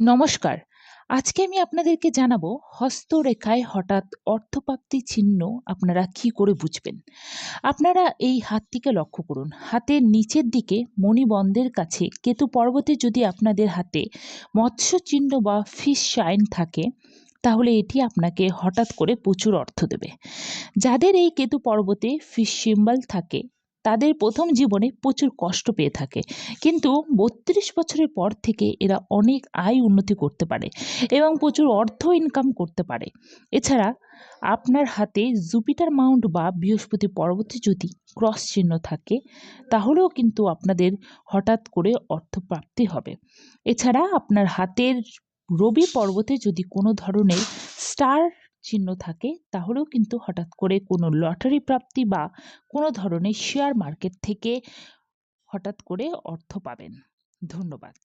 নমস্কার। আজকে আমি আপনাদেরকে জানাবো হস্তরেখায় হঠাৎ অর্থপ্রাপ্তি চিহ্ন আপনারা কি করে বুঝবেন। আপনারা এই হাতটিকে লক্ষ্য করুন। হাতের নিচের দিকে মণিবন্ধের কাছে কেতু পর্বতে যদি আপনাদের হাতে মৎস্য চিহ্ন বা ফিশ সাইন থাকে, তাহলে এটি আপনাকে হঠাৎ করে প্রচুর অর্থ দেবে। যাদের এই কেতু পর্বতে ফিশ সিম্বল থাকে, তাদের প্রথম জীবনে প্রচুর কষ্ট পেয়ে থাকে, কিন্তু ৩২ বছরের পর থেকে এরা অনেক আয় উন্নতি করতে পারে এবং প্রচুর অর্থ ইনকাম করতে পারে। এছাড়া আপনার হাতে জুপিটার মাউন্ট বা বৃহস্পতি পর্বতে যদি ক্রস চিহ্ন থাকে, তাহলেও কিন্তু আপনাদের হঠাৎ করে অর্থপ্রাপ্তি হবে। এছাড়া আপনার হাতের রবি পর্বতে যদি কোনো ধরনের স্টার চিহ্ন থাকে, তাহলেও কিন্তু হঠাৎ করে কোনো লটারি প্রাপ্তি বা কোনো ধরনের শেয়ার মার্কেট থেকে হঠাৎ করে অর্থ পাবেন। ধন্যবাদ।